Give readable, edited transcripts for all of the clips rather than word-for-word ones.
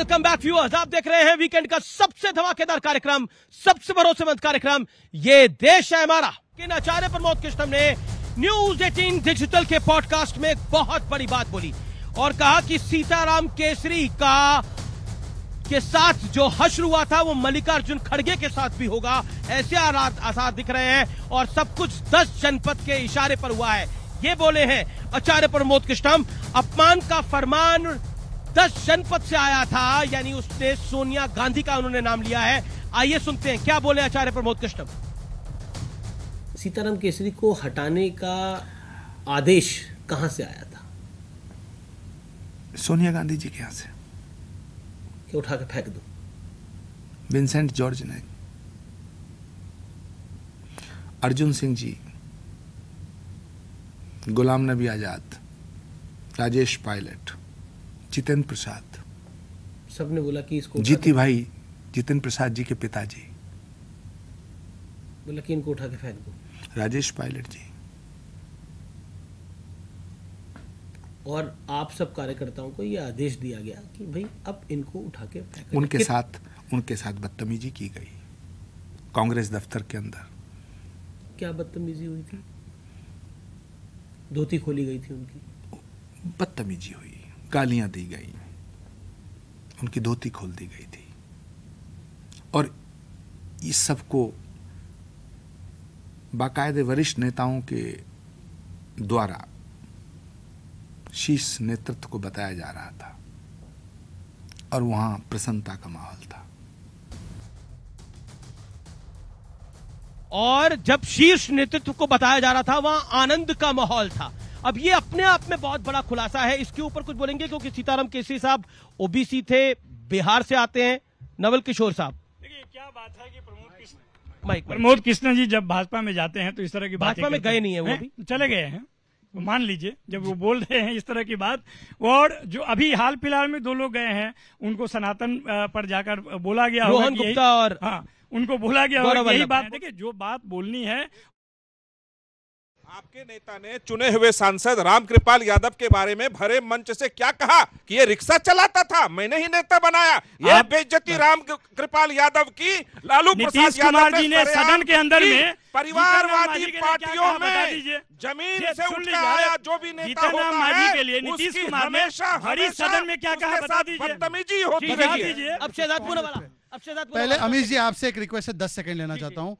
Welcome back viewers, आप देख रहे हैं वीकेंड का सबसे धमाकेदार कार्यक्रम, सबसे भरोसेमंद कार्यक्रम ये देश है हमारा। किन आचार्य प्रमोद कृष्णम ने न्यूज 18 डिजिटल के पॉडकास्ट में एक बहुत बड़ी बात बोली और कहा कि सीताराम केसरी के साथ जो हश्र हुआ था वो मल्लिकार्जुन खड़गे के साथ भी होगा, ऐसे आसार दिख रहे हैं और सब कुछ 10 जनपद के इशारे पर हुआ है, ये बोले हैं आचार्य प्रमोद कृष्णम। अपमान का फरमान 10 जनपद से आया था, यानी उसने सोनिया गांधी का उन्होंने नाम लिया है। आइए सुनते हैं क्या बोले आचार्य प्रमोद कृष्णम। सीताराम केसरी को हटाने का आदेश कहां से आया था? सोनिया गांधी जी के यहाँ से कि उठा के फेंक दो। विंसेंट जॉर्ज ने, अर्जुन सिंह जी, गुलाम नबी आजाद, राजेश पायलट, जितेंद्र प्रसाद, सबने बोला कि इसको जीती भाई जितेंद्र प्रसाद जी के पिताजी बोला कि इनको उठा के फेंक दो। राजेश पायलट जी और आप सब कार्यकर्ताओं को यह आदेश दिया गया कि भाई अब इनको उठा के फेंक। उनके साथ बदतमीजी की गई कांग्रेस दफ्तर के अंदर। क्या बदतमीजी हुई थी? धोती खोली गई थी उनकी, बदतमीजी हुई, गालियां दी गई, उनकी धोती खोल दी गई थी और इस सबको बाकायदे वरिष्ठ नेताओं के द्वारा शीर्ष नेतृत्व को बताया जा रहा था और वहां प्रसन्नता का माहौल था। और जब शीर्ष नेतृत्व को बताया जा रहा था वहां आनंद का माहौल था। अब ये अपने आप में बहुत बड़ा खुलासा है, इसके ऊपर कुछ बोलेंगे क्योंकि सीताराम केसरी साहब ओबीसी थे, बिहार से आते हैं। नवल किशोर साहब, देखिए क्या बात है कि प्रमोद कृष्ण जी जब भाजपा में जाते हैं तो इस तरह की बातें भाजपा में गए नहीं है, वो भी चले गए हैं, तो मान लीजिए जब वो बोल रहे हैं इस तरह की बात। और जो अभी हाल फिलहाल में 2 लोग गए हैं, उनको सनातन पर जाकर बोला गया, रोहन गुप्ता और हाँ उनको बोला गया होगा यही बात। देखिए जो बात बोलनी है। आपके नेता ने चुने हुए सांसद रामकृपाल यादव के बारे में भरे मंच से क्या कहा कि ये रिक्शा चलाता था, मैंने ही नेता बनाया। ये बेइज्जती रामकृपाल यादव की लालू प्रसाद यादव जी ने सदन के अंदर में परिवारवादी पार्टियों में जमीन से उठ आया जो भी नेता होता है के लिए नीतीश कुमार ने हमारी सदन में क्या कहा बता दीजिए। बदतमीजी होती है। अब शहजाद वाला पहले अमीश जी आपसे एक रिक्वेस्ट है, 10 सेकंड लेना चाहता हूं।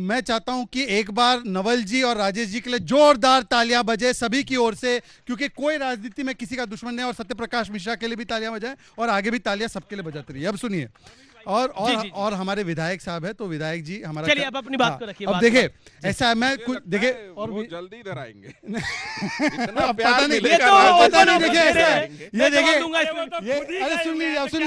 मैं चाहता हूं कि एक बार नवल जी और राजेश जी के लिए जोरदार तालियां बजे सभी की ओर से, क्योंकि कोई राजनीति में किसी का दुश्मन नहीं। और सत्यप्रकाश मिश्रा के लिए भी तालियां बजाएं और आगे भी तालियां सबके लिए बजाते रहिए। अब सुनिए और हमारे विधायक साहब है, तो विधायक जी हमारा चलिए अब अपनी बात को रखिए। अब देखिए ऐसा है, मैं कुछ देखिए और वो जल्दी इधर आएंगे। पता नहीं, ये देखिए,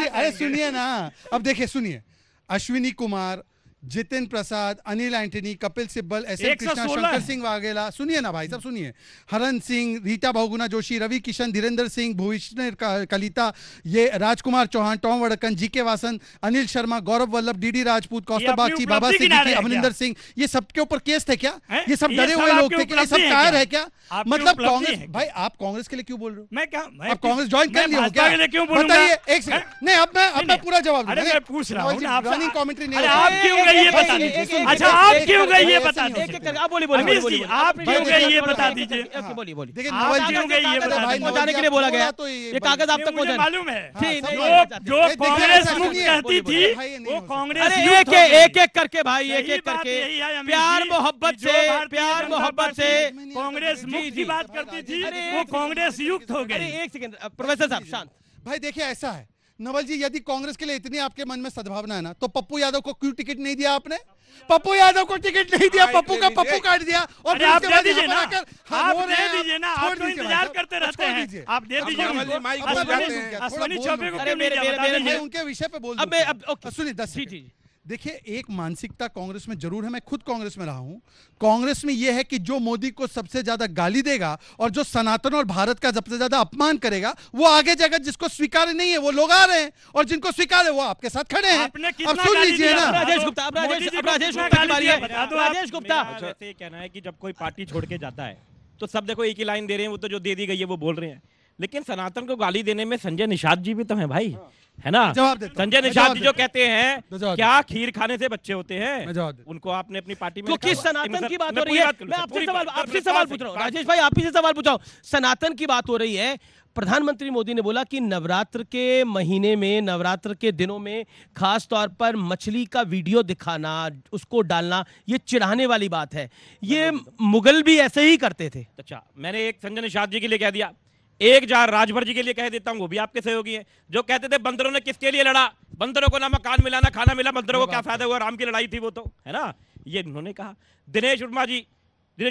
अरे सुनिए ना। अब देखिए सुनिए, अश्विनी कुमार, जितेंद्र प्रसाद, अनिल एंटनी, कपिल सिब्बल, एस.एन. कृष्णा, शंकर सिंह वाघेला, सुनिए ना भाई सब सुनिए, हरन सिंह, रीता बहुगुणा जोशी, रवि किशन, धीरेन्द्र सिंह, भुवनेश्वर कलिता, ये राजकुमार Chauhan, Tom वड़कन, GK. Vasan, Anil Sharma, Gaurav Vallabh, DD. Rajput, कौस्तुभ बागची, बाबा सिद्दीकी, अमरिंदर सिंह, ये सबके ऊपर केस थे क्या? ये सब डरे हुए लोग थे क्या? ये सब कायर है क्या? मतलब कांग्रेस, भाई आप कांग्रेस के लिए क्यों बोल रहे हो? मैं क्या, आप कांग्रेस ज्वाइन कर लिया हो क्या? बताइए एक सेकंड। नहीं अब मैं पूरा जवाब मैं पूछ रहा हूँ ना, रनिंग कमेंट्री नहीं। आप क्यों गए ये बता दीजिए। अच्छा आप क्यों गए ये बता दीजिए। आप बोलिए आप क्यों गए ये बता दीजिए। बोलिए देखिए नवल जी क्यों गए ये बता दीजिए। पहुंचाने के लिए बोला गया, ये कागज आप तक पहुंचा मालूम है। जो कांग्रेस मुक्त कहती थी वो कांग्रेस एक एक करके भाई, एक एक करके प्यार मोहब्बत से कांग्रेस मुक्त की बात करती थी, वो कांग्रेस युक्त हो गई। एक सेकंड प्रोफेसर साहब शांत। भाई देखिए ऐसा है नवल जी, यदि कांग्रेस के लिए इतनी आपके मन में सद्भावना है ना, तो पप्पू यादव को क्यों टिकट नहीं दिया आपने? पप्पू यादव को टिकट नहीं दिया, पप्पू काट दिया। और आप दे दीजिए ना, आप दे दीजिए ना, आप तो इंतजार करते रहते हैं। आप दे दीजिए। अश्विनी चौबे को क्यों नहीं दिया? उनके विषय पे बोल। अब सुनिए 10 सेकंड। देखिए एक मानसिकता कांग्रेस में जरूर है, मैं खुद कांग्रेस में रहा हूं। कांग्रेस में यह है कि जो मोदी को सबसे ज्यादा गाली देगा और जो सनातन और भारत का सबसे ज्यादा अपमान करेगा वो आगे जाकर जिसको स्वीकार नहीं है वो लोग आ रहे हैं, और जिनको स्वीकार है वो आपके साथ खड़े हैं। अब सुन लीजिए ना राजेश गुप्ता, राजेश गुप्ता कहना है कि जब कोई पार्टी छोड़ के जाता है तो सब देखो एक ही लाइन दे रहे हैं, वो तो जो दे दी गई है वो बोल रहे हैं। लेकिन सनातन को गाली देने में संजय निषाद जी भी तो हैं भाई, है ना? जवाब देता हूं। संजय निषाद जी जो कहते मैं हैं जवाब क्या खीर खाने से बच्चे होते मैं हैं, जवाब देता उनको आपने अपनी पार्टी में क्योंकि रखा हुआ है। सनातन की बात मैं हो रही पूरी है, बात कर मैं लूं, आपसे पूरी सवाल बात- आपसे सवाल पूछ रहा हूँ राजेश भाई, आप ही से सवाल पूछाओ। सनातन की बात हो रही है, प्रधानमंत्री मोदी ने बोला कि नवरात्र के महीने में, नवरात्र के दिनों में खास तौर पर मछली का वीडियो दिखाना, उसको डालना, ये चिढ़ाने वाली बात है। ये मुगल भी ऐसे ही करते थे। अच्छा, मैंने एक संजय निषाद जी के लिए कह दिया, एक जार राजभर जी के लिए कह देता हूं, वो भी आपके सहयोगी हैं, जो कहते थे बंदरों ने किसके लिए लड़ा, बंदरों को ना मकान मिला ना खाना मिला, बंदरों को क्या फायदा हुआ, राम की लड़ाई थी वो तो, है ना? ये इन्होंने कहा। दिनेश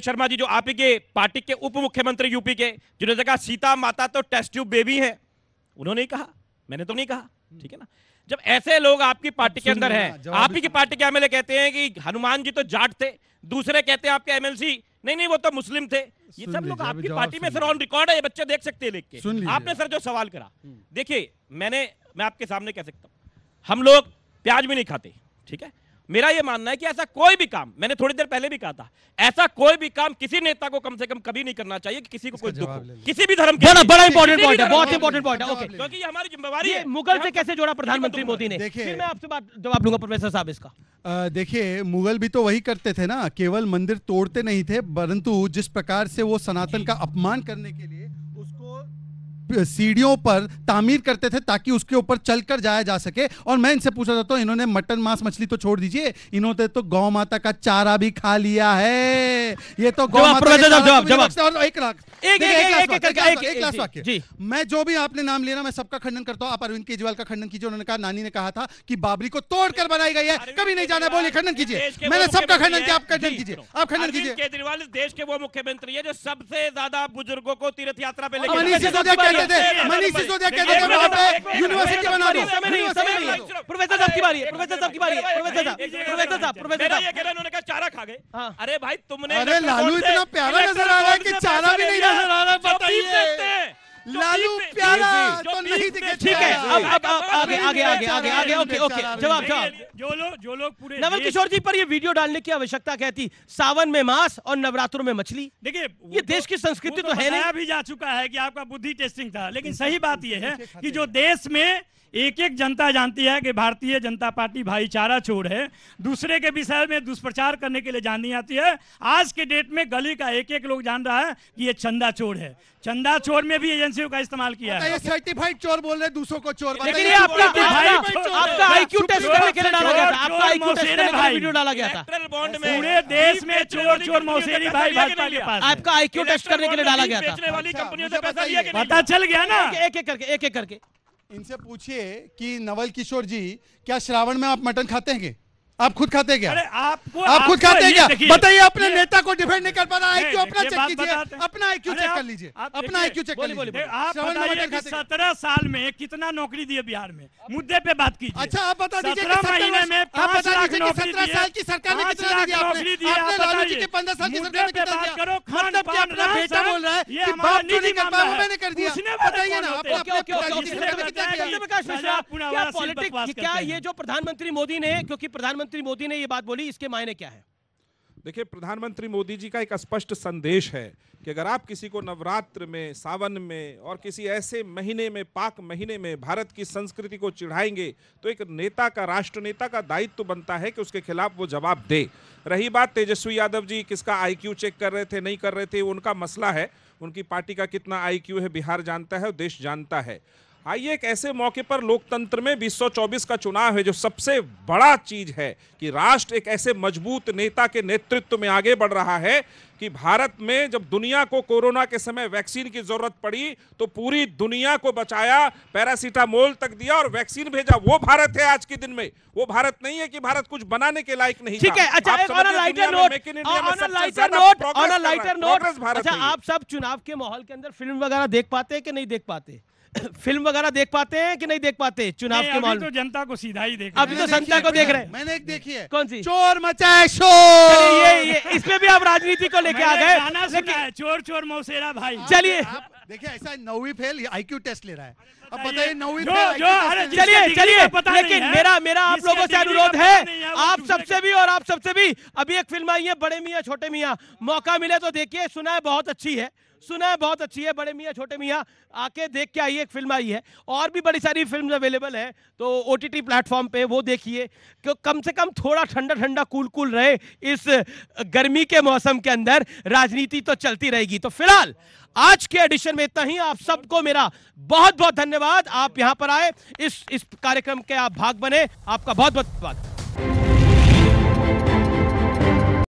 शर्मा जी जो आप ही के पार्टी के उप मुख्यमंत्री यूपी के, जिन्होंने कहा सीता माता तो टेस्ट ट्यूब बेबी है, उन्होंने ही कहा, मैंने तो नहीं कहा, ठीक है ना? जब ऐसे लोग आपकी पार्टी के अंदर हैं, आप ही की पार्टी के एमएलए कहते हैं कि हनुमान जी तो जाट थे, दूसरे कहते हैं आपके एमएलसी नहीं वो तो मुस्लिम थे, ये सब लोग आपकी पार्टी में सर ऑन रिकॉर्ड है, ये बच्चे देख सकते हैं लिख के। आपने सर जो सवाल करा, देखिए मैं आपके सामने कह सकता हूं, हम लोग प्याज भी नहीं खाते, ठीक है? मेरा ये मानना है कि ऐसा कोई भी काम, मैंने थोड़ी देर पहले भी कहा था, ऐसा कोई भी काम किसी नेता को कम से कम कभी नहीं करना चाहिए कि किसी को कोई दुख हो, किसी भी धर्म के। बड़ा इंपॉर्टेंट पॉइंट है, बहुत इंपॉर्टेंट पॉइंट है। ओके, क्योंकि ये हमारी जिम्मेवारी है। मुगल से कैसे जोड़ा प्रधानमंत्री मोदी ने? फिर मैं आपसे जवाब लूंगा प्रोफेसर साहब इसका। देखिए, मुगल भी तो वही करते थे ना, केवल मंदिर तोड़ते नहीं थे, परंतु जिस प्रकार से वो सनातन का अपमान करने के लिए उसको सीढ़ियों पर तामीर करते थे ताकि उसके ऊपर चलकर जाया जा सके। और मैं इनसे पूछा जाता हूं, इन्होंने मटन मांस मछली तो छोड़ दीजिए, इन्होंने तो गौ माता का चारा भी खा लिया है। ये तो गौ माता जवाब एक लास्ट वाक्य, मैं जो भी आपने नाम लिया ना, मैं सबका खंडन करता हूं। आप अरविंद केजरीवाल का खंडन कीजिए, उन्होंने कहा नानी ने कहा था कि बाबरी को तोड़कर बनाई गई है, कभी नहीं जाना, बोलिए खंडन कीजिए। मैंने सबका खंडन किया, आप खंडन कीजिए, आप खंडन कीजिए। केजरीवाल इस देश के वो मुख्यमंत्री है जो सबसे ज्यादा बुजुर्गों को तीर्थ यात्रा पे मनीष सिसोदिया कहते थे, मनीष सिसोदिया कहते थे वहां पे यूनिवर्सिटी बना दो। प्रोफेसर साहब की बारी है, प्रोफेसर साहब की बारी है, प्रोफेसर साहब ये कह रहे उन्होंने कहा चारा खा गए। अरे भाई तुमने, अरे लालू इतना प्यारा नजर आ रहा है कि चारा भी नहीं नजर आ रहा, बताइए। लालू प्यारा तो नहीं दिखे। ठीक है, अब आगे ओके जवाब। जो लोग पूरे नवल किशोर जी पर ये वीडियो डालने की आवश्यकता क्या थी? सावन में मांस और नवरात्रों में मछली। देखिए, ये देश की संस्कृति तो है नहीं। भी जा चुका है कि आपका बुद्धि टेस्टिंग था, लेकिन सही बात ये है कि जो देश में एक एक जनता जानती है कि भारतीय जनता पार्टी भाईचारा छोड़ है, दूसरे के विषय में दुष्प्रचार करने के लिए जानी जाती है। आज के डेट में गली का एक एक लोग जान रहा है कि ये चंदा चोर है। चंदा चोर में भी एजेंसियों का इस्तेमाल किया है। ये सर्टिफाइड चोर बोल रहे, दूसरों को चोर। लेकिन ये आपका आईक्यू टेस्ट करने के लिए डाला गया था, आपका आईक्यू टेस्ट करने के लिए वीडियो डाला गया था। पूरे देश में चोर मौसेरी भाई भाजपा के पास, आपका आईक्यू टेस्ट करने के लिए डाला गया था। पता चल गया ना, एक एक करके इनसे पूछिए कि नवल किशोर जी, क्या श्रावण में आप मटन खाते हैं? आप खुद खाते हैं क्या? अरे आप खुद खाते हैं क्या? बताइए, अपने नेता को डिफेंड नहीं कर पा रहा। आईक्यू अपना चेक कीजिए, अपना आईक्यू चेक कर लीजिए, अपना आईक्यू चेक कर लीजिए। आप बताइए कि 17 साल में कितना नौकरी दिए बिहार में? मुद्दे पे बात कीजिए। अच्छा, आप बता दीजिए 17 महीने में 5 लाख नौकरी 17 साल की सरकार ने कितना दिया? आपने लालू जी के 15 साल की सरकार ने कितना दिया? मतलब कि अपना बेटा बोल रहा है कि बाप जो नहीं कर पाया वो मैंने कर दिया। बताइए ना, क्या ये जो प्रधानमंत्री मोदी ने, क्योंकि प्रधानमंत्री मोदी ने ये बात बोली, इसके मायने क्या है? देखिए, प्रधानमंत्री मोदी जी का एक स्पष्ट संदेश है कि अगर आप किसी को नवरात्र में, सावन में और किसी ऐसे महीने में, पाक महीने में भारत की संस्कृति को चिढ़ाएंगे, तो एक नेता का, राष्ट्र नेता का दायित्व बनता है कि उसके खिलाफ वो जवाब दे। रही बात तेजस्वी यादव जी किसका आईक्यू चेक कर रहे थे, नहीं कर रहे थे, उनका मसला है। उनकी पार्टी का कितना आईक्यू है बिहार जानता है और देश जानता है। आइए, एक ऐसे मौके पर लोकतंत्र में 2024 का चुनाव है जो सबसे बड़ा चीज है कि राष्ट्र एक ऐसे मजबूत नेता के नेतृत्व में आगे बढ़ रहा है कि भारत में जब दुनिया को कोरोना के समय वैक्सीन की जरूरत पड़ी तो पूरी दुनिया को बचाया, पैरासीटामोल तक दिया और वैक्सीन भेजा। वो भारत है आज के दिन में। वो भारत नहीं है कि भारत कुछ बनाने के लायक नहीं। ठीक है, अच्छा, ऑन अ लाइटर नोट, अच्छा, आप सब चुनाव के माहौल के अंदर फिल्म वगैरह देख पाते हैं कि नहीं देख पाते? फिल्म वगैरह देख पाते हैं कि नहीं देख पाते चुनाव के माहौल? तो जनता को सीधा ही देख, अभी तो जनता को देख रहे हैं। मैंने एक देखी है, कौन सी? चोर मचाए शोर। ये इसमें भी आप राजनीति को लेके आ गए। गाना सुना है, चोर चोर मौसेरा भाई। चलिए, देखिए, ऐसा 9वीं फेल आईक्यू टेस्ट ले रहा है। अब बताइए 9वीं चलिए, लेकिन मेरा आप लोगों से अनुरोध है, आप सबसे भी और आप सबसे भी, अभी एक फिल्म आई है बड़े मियाँ छोटे मियाँ, मौका मिले तो देखिए। सुना है बहुत अच्छी है, सुना है बहुत अच्छी है, बड़े मियाँ छोटे मियाँ आके देख के आइए, एक फिल्म आई है, और भी बड़ी सारी फिल्म अवेलेबल है, तो OTT प्लेटफॉर्म पे वो देखिए, कि कम से कम थोड़ा ठंडा ठंडा कूल कूल रहे इस गर्मी के मौसम के अंदर, राजनीति तो चलती रहेगी। तो फिलहाल आज के एडिशन में इतना ही। आप सबको मेरा बहुत बहुत धन्यवाद, आप यहां पर आए, इस कार्यक्रम के आप भाग बने, आपका बहुत बहुत धन्यवाद।